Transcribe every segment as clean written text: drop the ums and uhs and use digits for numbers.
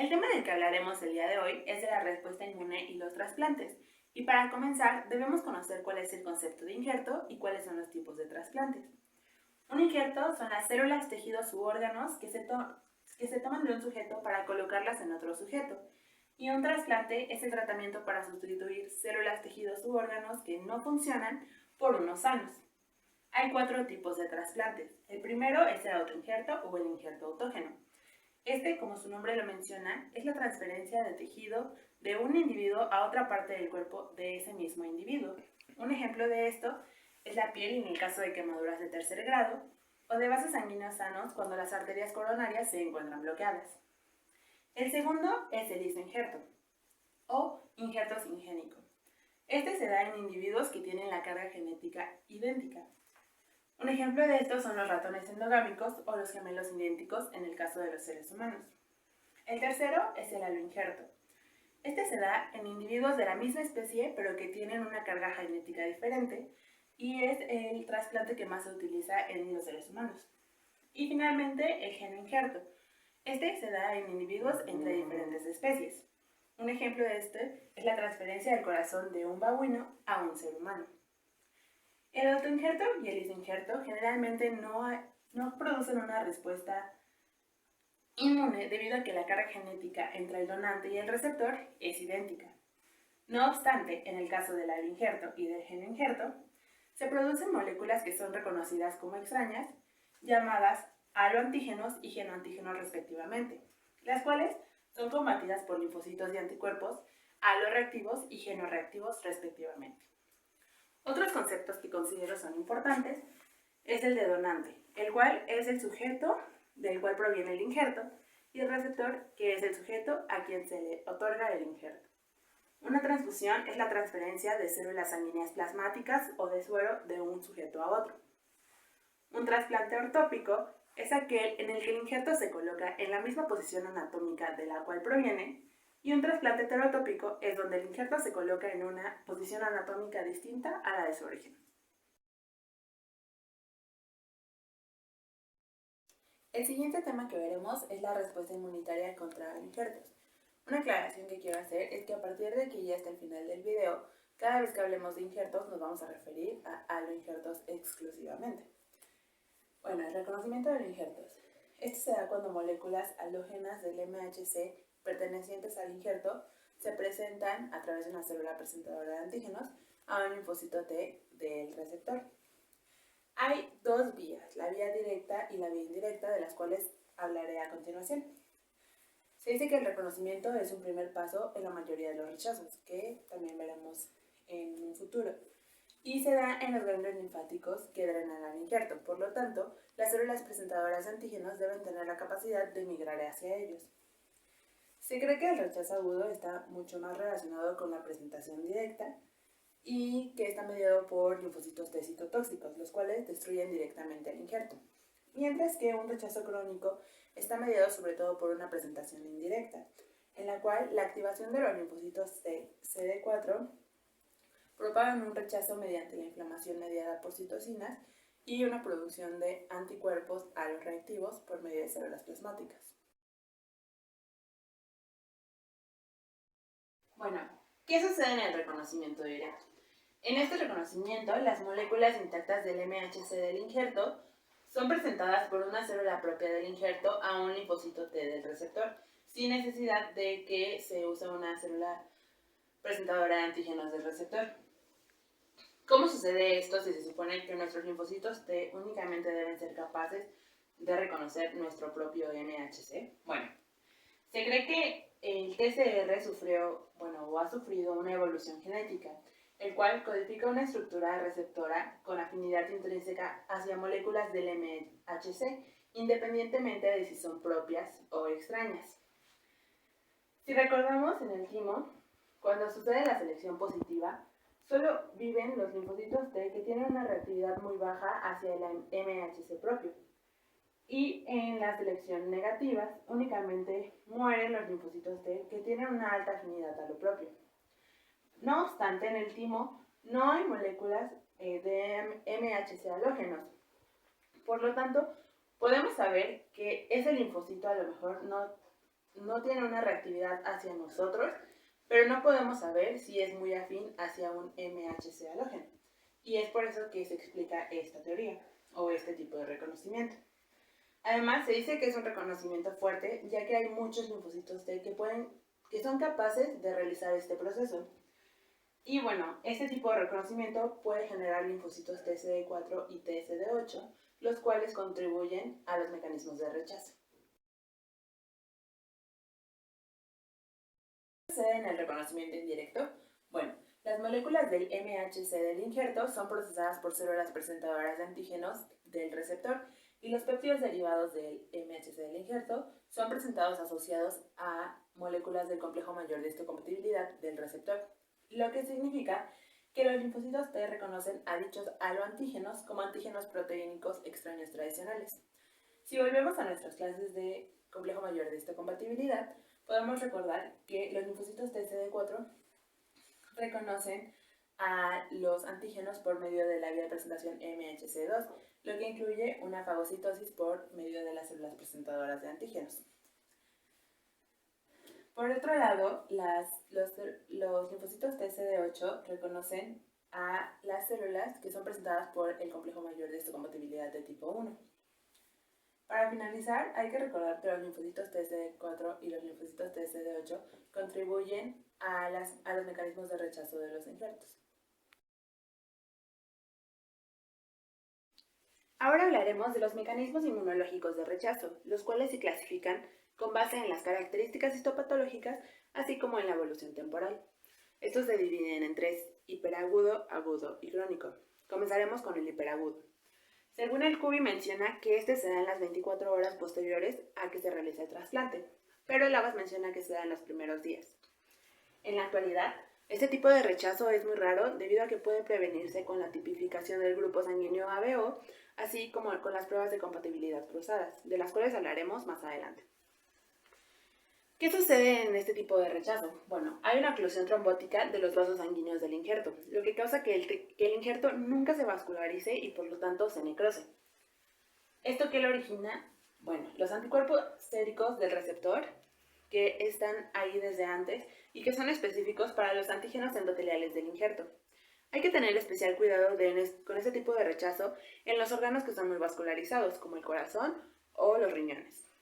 El tema del que hablaremos el día de hoy es de la respuesta inmune y los trasplantes. Y para comenzar, debemos conocer cuál es el concepto de injerto y cuáles son los tipos de trasplantes. Un injerto son las células, tejidos u órganos que se toman de un sujeto para colocarlas en otro sujeto. Y un trasplante es el tratamiento para sustituir células, tejidos u órganos que no funcionan por unos sanos. Hay 4 tipos de trasplantes. El primero es el autoinjerto o el injerto autógeno. Este, como su nombre lo menciona, es la transferencia de tejido de un individuo a otra parte del cuerpo de ese mismo individuo. Un ejemplo de esto es la piel en el caso de quemaduras de tercer grado o de vasos sanguíneos sanos cuando las arterias coronarias se encuentran bloqueadas. El segundo es el isoinjerto o injerto singénico. Este se da en individuos que tienen la carga genética idéntica. Un ejemplo de esto son los ratones endogámicos o los gemelos idénticos en el caso de los seres humanos. El tercero es el aloinjerto. Este se da en individuos de la misma especie pero que tienen una carga genética diferente y es el trasplante que más se utiliza en los seres humanos. Y finalmente el genoinjerto. Este se da en individuos entre diferentes especies. Un ejemplo de este es la transferencia del corazón de un babuino a un ser humano. El autoinjerto y el isoinjerto generalmente no producen una respuesta inmune debido a que la carga genética entre el donante y el receptor es idéntica. No obstante, en el caso del aloinjerto y del genoinjerto, se producen moléculas que son reconocidas como extrañas, llamadas aloantígenos y genoantígenos respectivamente, las cuales son combatidas por linfocitos y anticuerpos aloreactivos y genoreactivos respectivamente. Otros conceptos que considero son importantes es el de donante, el cual es el sujeto del cual proviene el injerto, y el receptor, que es el sujeto a quien se le otorga el injerto. Una transfusión es la transferencia de células sanguíneas plasmáticas o de suero de un sujeto a otro. Un trasplante ortópico es aquel en el que el injerto se coloca en la misma posición anatómica de la cual proviene, y un trasplante heterotópico es donde el injerto se coloca en una posición anatómica distinta a la de su origen. El siguiente tema que veremos es la respuesta inmunitaria contra injertos. Una aclaración que quiero hacer es que a partir de aquí hasta el final del video, cada vez que hablemos de injertos nos vamos a referir a aloinjertos exclusivamente. Bueno, el reconocimiento de aloinjertos. Este se da cuando moléculas halógenas del MHC pertenecientes al injerto se presentan a través de una célula presentadora de antígenos a un linfocito T del receptor. Hay 2 vías, la vía directa y la vía indirecta, de las cuales hablaré a continuación. Se dice que el reconocimiento es un primer paso en la mayoría de los rechazos, que también veremos en un futuro, y se da en los ganglios linfáticos que drenan al injerto. Por lo tanto, las células presentadoras de antígenos deben tener la capacidad de migrar hacia ellos. Se cree que el rechazo agudo está mucho más relacionado con la presentación directa y que está mediado por linfocitos T citotóxicos, los cuales destruyen directamente el injerto. Mientras que un rechazo crónico está mediado sobre todo por una presentación indirecta, en la cual la activación de los linfocitos T CD4 propagan un rechazo mediante la inflamación mediada por citocinas y una producción de anticuerpos aloreactivos por medio de células plasmáticas. Bueno, ¿qué sucede en el reconocimiento directo? En este reconocimiento, las moléculas intactas del MHC del injerto son presentadas por una célula propia del injerto a un linfocito T del receptor, sin necesidad de que se use una célula presentadora de antígenos del receptor. ¿Cómo sucede esto si se supone que nuestros linfocitos T únicamente deben ser capaces de reconocer nuestro propio MHC? Bueno, se cree que el TCR ha sufrido una evolución genética, el cual codifica una estructura receptora con afinidad intrínseca hacia moléculas del MHC, independientemente de si son propias o extrañas. Si recordamos en el timo, cuando sucede la selección positiva, solo viven los linfocitos T que tienen una reactividad muy baja hacia el MHC propio. Y en la selección negativa, únicamente mueren los linfocitos T que tienen una alta afinidad a lo propio. No obstante, en el timo no hay moléculas de MHC halógenos. Por lo tanto, podemos saber que ese linfocito a lo mejor no no tiene una reactividad hacia nosotros, pero no podemos saber si es muy afín hacia un MHC halógeno. Y es por eso que se explica esta teoría o este tipo de reconocimiento. Además, se dice que es un reconocimiento fuerte, ya que hay muchos linfocitos T que son capaces de realizar este proceso. Y bueno, este tipo de reconocimiento puede generar linfocitos TCD4 y TSD8, los cuales contribuyen a los mecanismos de rechazo. ¿Qué sucede en el reconocimiento indirecto? Bueno, las moléculas del MHC del injerto son procesadas por células presentadoras de antígenos del receptor y los péptidos derivados del MHC del injerto son presentados asociados a moléculas del complejo mayor de histocompatibilidad del receptor, lo que significa que los linfocitos T reconocen a dichos aloantígenos como antígenos proteínicos extraños tradicionales. Si volvemos a nuestras clases de complejo mayor de histocompatibilidad, podemos recordar que los linfocitos TCD4 reconocen a los antígenos por medio de la vía de presentación MHC2, lo que incluye una fagocitosis por medio de las células presentadoras de antígenos. Por otro lado, los linfocitos TCD8 reconocen a las células que son presentadas por el complejo mayor de histocompatibilidad de tipo 1. Para finalizar, hay que recordar que los linfocitos TCD4 y los linfocitos TCD8 contribuyen a los mecanismos de rechazo de los injertos. Ahora hablaremos de los mecanismos inmunológicos de rechazo, los cuales se clasifican con base en las características histopatológicas, así como en la evolución temporal. Estos se dividen en tres: hiperagudo, agudo y crónico. Comenzaremos con el hiperagudo. Según el CUBI menciona que este se da en las 24 horas posteriores a que se realice el trasplante, pero el ABAS menciona que se da en los primeros días. En la actualidad, este tipo de rechazo es muy raro debido a que puede prevenirse con la tipificación del grupo sanguíneo ABO, así como con las pruebas de compatibilidad cruzadas, de las cuales hablaremos más adelante. ¿Qué sucede en este tipo de rechazo? Bueno, hay una oclusión trombótica de los vasos sanguíneos del injerto, lo que causa que el injerto nunca se vascularice y por lo tanto se necrose. ¿Esto qué lo origina? Bueno, los anticuerpos séricos del receptor, que están ahí desde antes y que son específicos para los antígenos endoteliales del injerto. Hay que tener especial cuidado con este tipo de rechazo en los órganos que son muy vascularizados, como el corazón o los riñones.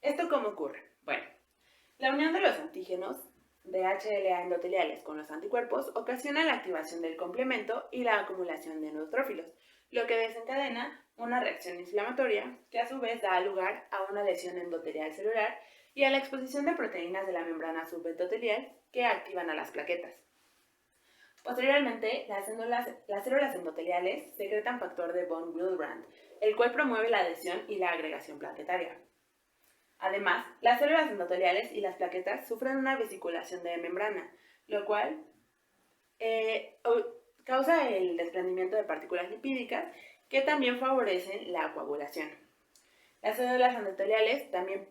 ¿Esto cómo ocurre? Bueno, la unión de los antígenos de HLA endoteliales con los anticuerpos ocasiona la activación del complemento y la acumulación de neutrófilos, lo que desencadena una reacción inflamatoria que a su vez da lugar a una lesión endotelial celular y a la exposición de proteínas de la membrana subendotelial que activan a las plaquetas. Posteriormente, las células endoteliales secretan factor de von Willebrand, el cual promueve la adhesión y la agregación plaquetaria. Además, las células endoteliales y las plaquetas sufren una vesiculación de membrana, lo cual causa el desprendimiento de partículas lipídicas que también favorecen la coagulación. Las células endoteliales también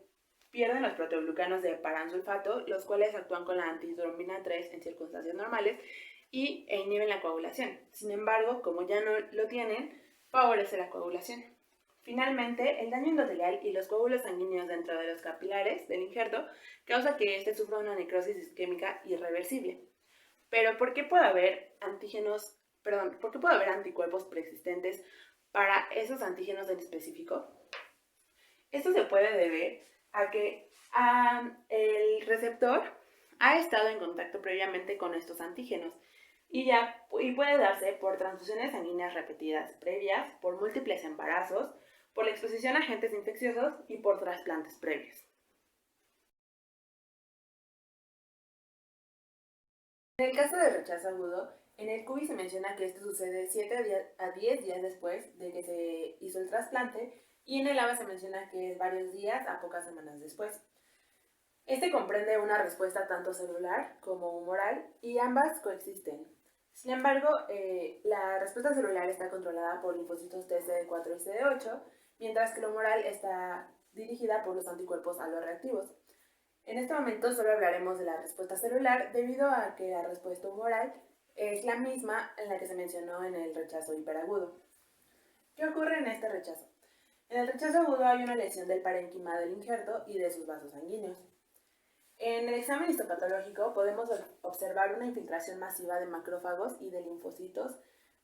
pierden los proteoglucanos de paransulfato, los cuales actúan con la antithrombina 3 en circunstancias normales e inhiben la coagulación. Sin embargo, como ya no lo tienen, favorece la coagulación. Finalmente, el daño endotelial y los coágulos sanguíneos dentro de los capilares del injerto causa que éste sufra una necrosis isquémica irreversible. Pero ¿por qué puede haber anticuerpos preexistentes para esos antígenos en específico? Esto se puede deber a que el receptor ha estado en contacto previamente con estos antígenos y puede darse por transfusiones sanguíneas repetidas previas, por múltiples embarazos, por la exposición a agentes infecciosos y por trasplantes previos. En el caso de rechazo agudo, en el CUBI se menciona que esto sucede 7 a 10 días después de que se hizo el trasplante y en el ABA se menciona que es varios días a pocas semanas después. Este comprende una respuesta tanto celular como humoral y ambas coexisten. Sin embargo, la respuesta celular está controlada por linfocitos TCD4 y CD8, mientras que la humoral está dirigida por los anticuerpos aloreactivos. En este momento solo hablaremos de la respuesta celular debido a que la respuesta humoral es la misma en la que se mencionó en el rechazo hiperagudo. ¿Qué ocurre en este rechazo? En el rechazo agudo hay una lesión del parénquima del injerto y de sus vasos sanguíneos. En el examen histopatológico podemos observar una infiltración masiva de macrófagos y de linfocitos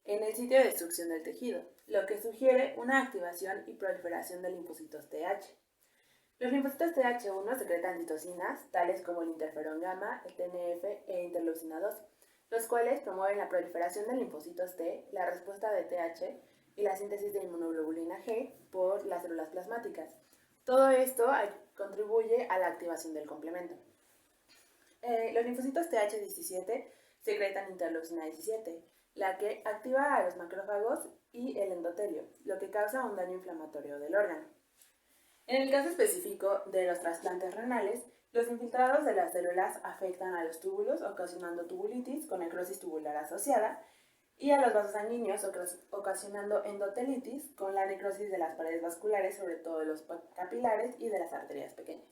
en el sitio de destrucción del tejido, lo que sugiere una activación y proliferación de linfocitos TH. Los linfocitos TH1 secretan citocinas, tales como el interferón gamma, el TNF e interleucina 2, los cuales promueven la proliferación de linfocitos T, la respuesta de TH y la síntesis de inmunoglobulina G por las células plasmáticas. Todo esto contribuye a la activación del complemento. Los linfocitos TH17 secretan interleucina 17, la que activa a los macrófagos y el endotelio, lo que causa un daño inflamatorio del órgano. En el caso específico de los trasplantes renales, los infiltrados de las células afectan a los túbulos, ocasionando tubulitis con necrosis tubular asociada, y a los vasos sanguíneos, ocasionando endotelitis con la necrosis de las paredes vasculares, sobre todo de los capilares y de las arterias pequeñas.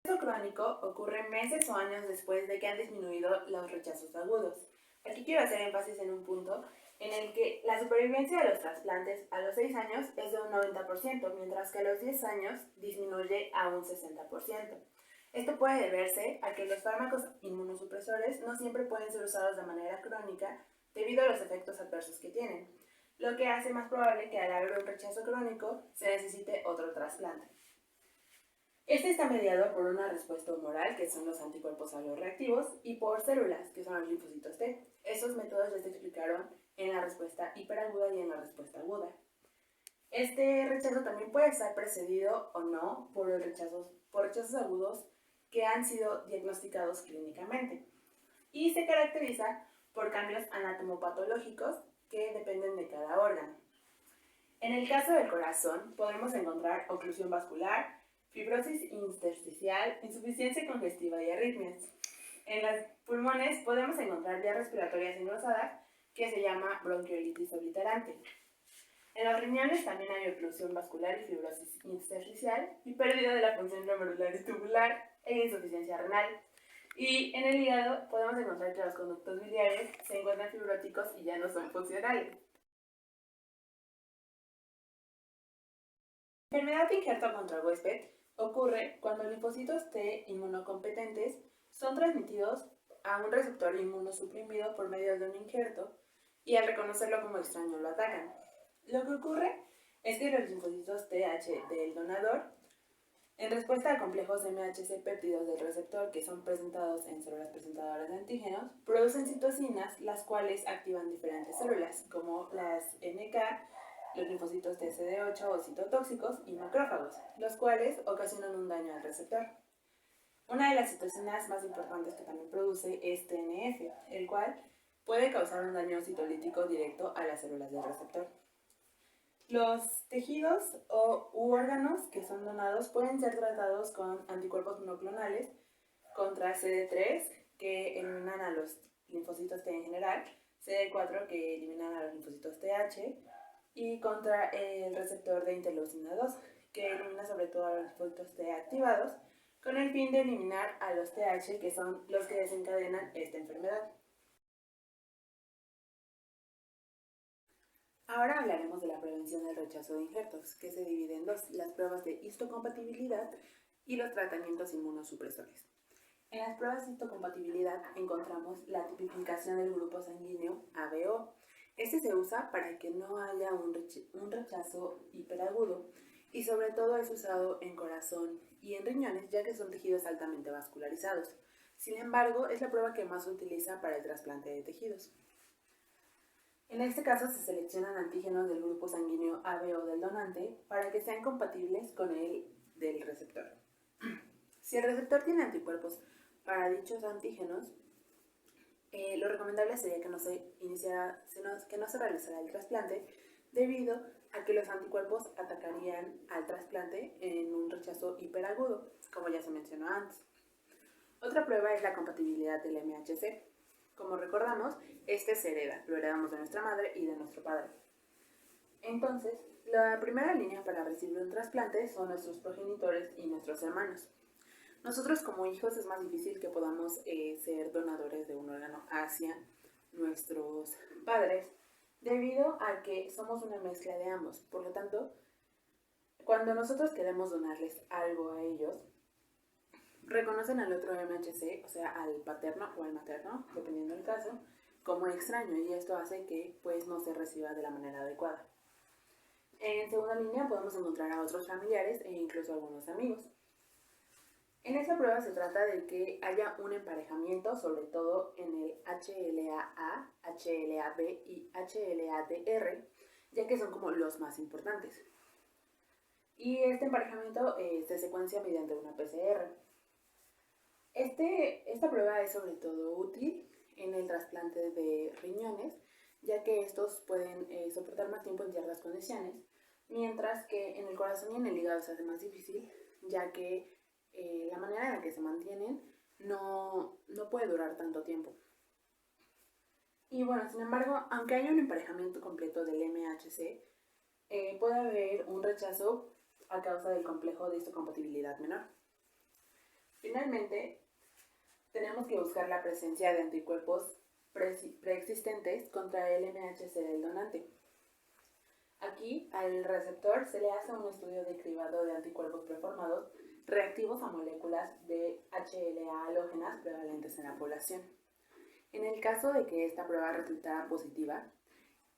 El rechazo crónico ocurre meses o años después de que han disminuido los rechazos agudos. Aquí quiero hacer énfasis en un punto en el que la supervivencia de los trasplantes a los 6 años es de un 90%, mientras que a los 10 años disminuye a un 60%. Esto puede deberse a que los fármacos inmunosupresores no siempre pueden ser usados de manera crónica debido a los efectos adversos que tienen, lo que hace más probable que al haber un rechazo crónico se necesite otro trasplante. Este está mediado por una respuesta humoral, que son los anticuerpos alorreactivos, y por células, que son los linfocitos T. Esos métodos ya se explicaron en la respuesta hiperaguda y en la respuesta aguda. Este rechazo también puede estar precedido o no por rechazos agudos que han sido diagnosticados clínicamente y se caracteriza por cambios anatomopatológicos que dependen de cada órgano. En el caso del corazón podemos encontrar oclusión vascular, fibrosis intersticial, insuficiencia congestiva y arritmias. En los pulmones podemos encontrar vías respiratorias engrosadas que se llama bronquiolitis obliterante. En los riñones también hay oclusión vascular y fibrosis intersticial y pérdida de la función glomerular y tubular e insuficiencia renal. Y en el hígado podemos encontrar que los conductos biliares se encuentran fibróticos y ya no son funcionales. La enfermedad de injerto contra huésped ocurre cuando linfocitos T inmunocompetentes son transmitidos a un receptor inmunosuprimido por medio de un injerto y al reconocerlo como extraño lo atacan. Lo que ocurre es que los linfocitos TH del donador, en respuesta a complejos MHC péptidos del receptor que son presentados en células presentadoras de antígenos, producen citocinas las cuales activan diferentes células como las NK, los linfocitos TCD8 o citotóxicos y macrófagos, los cuales ocasionan un daño al receptor. Una de las citocinas más importantes que también produce es TNF, el cual puede causar un daño citolítico directo a las células del receptor. Los tejidos u órganos que son donados pueden ser tratados con anticuerpos monoclonales contra CD3, que eliminan a los linfocitos T en general, CD4, que eliminan a los linfocitos TH, y contra el receptor de interleucina 2, que elimina sobre todo a los linfocitos T activados, con el fin de eliminar a los TH, que son los que desencadenan esta enfermedad. Ahora hablaremos de la prevención del rechazo de injertos, que se divide en dos: las pruebas de histocompatibilidad y los tratamientos inmunosupresores. En las pruebas de histocompatibilidad encontramos la tipificación del grupo sanguíneo ABO. Este se usa para que no haya un rechazo hiperagudo y sobre todo es usado en corazón y en riñones, ya que son tejidos altamente vascularizados. Sin embargo, es la prueba que más se utiliza para el trasplante de tejidos. En este caso se seleccionan antígenos del grupo sanguíneo ABO del donante para que sean compatibles con el del receptor. Si el receptor tiene anticuerpos para dichos antígenos, lo recomendable sería que no se realizara el trasplante, debido a que los anticuerpos atacarían al trasplante en un rechazo hiperagudo, como ya se mencionó antes. Otra prueba es la compatibilidad del MHC. Como recordamos, este se hereda, lo heredamos de nuestra madre y de nuestro padre. Entonces, la primera línea para recibir un trasplante son nuestros progenitores y nuestros hermanos. Nosotros como hijos es más difícil que podamos ser donadores de un órgano hacia nuestros padres, debido a que somos una mezcla de ambos. Por lo tanto, cuando nosotros queremos donarles algo a ellos, reconocen al otro MHC, o sea, al paterno o al materno, dependiendo del caso, como extraño, y esto hace que pues no se reciba de la manera adecuada. En segunda línea podemos encontrar a otros familiares e incluso algunos amigos. En esta prueba se trata de que haya un emparejamiento, sobre todo en el HLA-A, HLA-B y HLA-DR, ya que son como los más importantes. Y este emparejamiento se secuencia mediante una PCR. Esta prueba es sobre todo útil en el trasplante de riñones, ya que estos pueden soportar más tiempo en ciertas condiciones, mientras que en el corazón y en el hígado se hace más difícil, ya que la manera en la que se mantienen no puede durar tanto tiempo. Y bueno, sin embargo, aunque haya un emparejamiento completo del MHC, puede haber un rechazo a causa del complejo de histocompatibilidad menor. Finalmente, tenemos que buscar la presencia de anticuerpos preexistentes contra el MHC del donante. Aquí, al receptor se le hace un estudio de cribado de anticuerpos preformados reactivos a moléculas de HLA halógenas prevalentes en la población. En el caso de que esta prueba resultara positiva,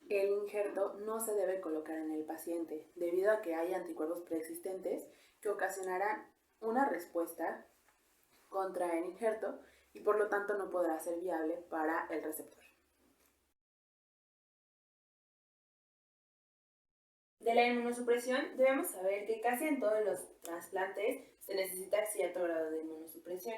el injerto no se debe colocar en el paciente, debido a que hay anticuerpos preexistentes que ocasionarán una respuesta contra el injerto y por lo tanto no podrá ser viable para el receptor. De la inmunosupresión debemos saber que casi en todos los trasplantes se necesita cierto grado de inmunosupresión.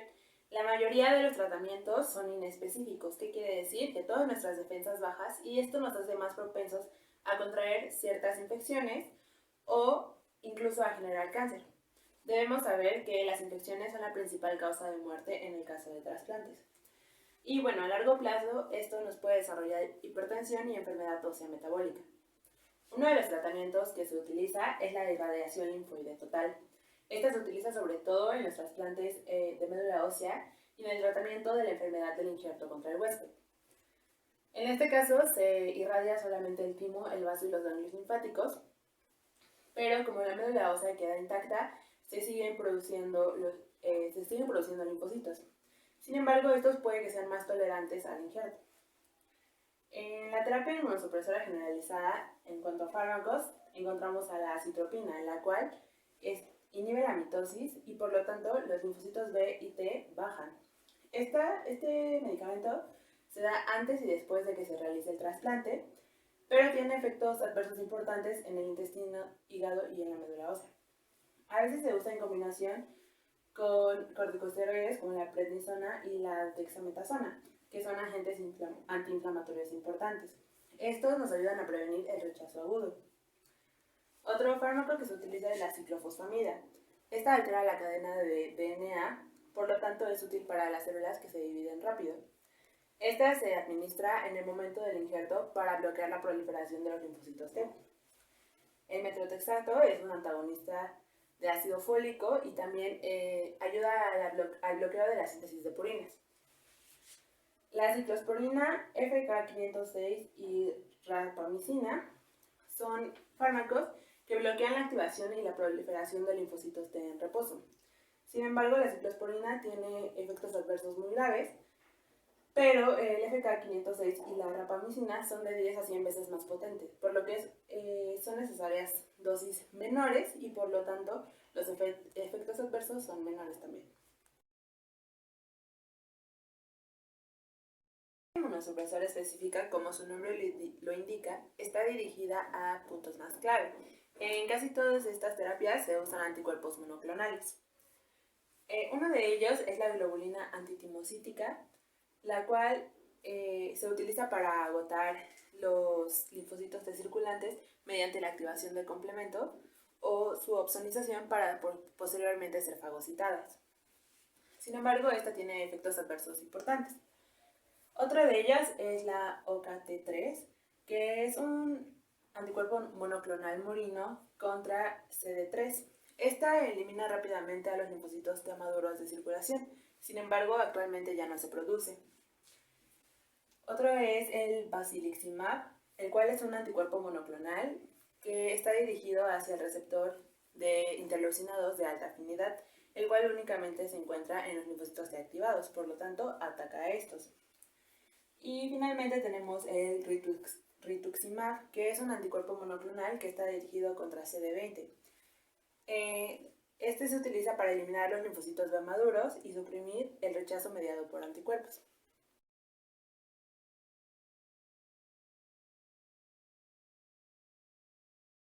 La mayoría de los tratamientos son inespecíficos, ¿qué quiere decir? Que todas nuestras defensas bajas y esto nos hace más propensos a contraer ciertas infecciones o incluso a generar cáncer. Debemos saber que las infecciones son la principal causa de muerte en el caso de trasplantes. Y bueno, a largo plazo esto nos puede desarrollar hipertensión y enfermedad ósea metabólica. Uno de los tratamientos que se utiliza es la irradiación linfoide total. Esta se utiliza sobre todo en los trasplantes de médula ósea y en el tratamiento de la enfermedad del injerto contra el huésped. En este caso se irradia solamente el timo, el vaso y los ganglios linfáticos, pero como la médula ósea queda intacta, se siguen produciendo linfocitos. Sin embargo, estos pueden que sean más tolerantes al injerto. En la terapia inmunosupresora generalizada, en cuanto a fármacos, encontramos a la acitropina, la cual inhibe la mitosis y por lo tanto los linfocitos B y T bajan. Este medicamento se da antes y después de que se realice el trasplante, pero tiene efectos adversos importantes en el intestino, hígado y en la médula ósea. A veces se usa en combinación con corticosteroides como la prednisona y la dexametasona, que son agentes antiinflamatorios importantes. Estos nos ayudan a prevenir el rechazo agudo. Otro fármaco que se utiliza es la ciclofosfamida. Esta altera la cadena de DNA, por lo tanto es útil para las células que se dividen rápido. Esta se administra en el momento del injerto para bloquear la proliferación de los linfocitos T. El metrotexato es un antagonista de ácido fólico y también ayuda al bloqueo de la síntesis de purinas. La ciclosporina, FK506 y rapamicina son fármacos que bloquean la activación y la proliferación de linfocitos T en reposo. Sin embargo, la ciclosporina tiene efectos adversos muy graves, pero el FK506 y la rapamicina son de 10 a 100 veces más potentes, por lo que son necesarias dosis menores y por lo tanto los efectos adversos son menores también. La inmunosupresora específica, como su nombre lo indica, está dirigida a puntos más clave. En casi todas estas terapias se usan anticuerpos monoclonales. Uno de ellos es la globulina antitimocítica, la cual se utiliza para agotar los linfocitos T circulantes mediante la activación del complemento o su opsonización para posteriormente ser fagocitadas. Sin embargo, esta tiene efectos adversos importantes. Otra de ellas es la OKT3, que es un anticuerpo monoclonal murino contra CD3. Esta elimina rápidamente a los linfocitos T maduros de circulación, sin embargo, actualmente ya no se produce. Otro es el basiliximab, el cual es un anticuerpo monoclonal que está dirigido hacia el receptor de interleucina 2 de alta afinidad, el cual únicamente se encuentra en los linfocitos T activados, por lo tanto ataca a estos. Y finalmente tenemos el rituximab, que es un anticuerpo monoclonal que está dirigido contra CD20. Este se utiliza para eliminar los linfocitos B maduros y suprimir el rechazo mediado por anticuerpos.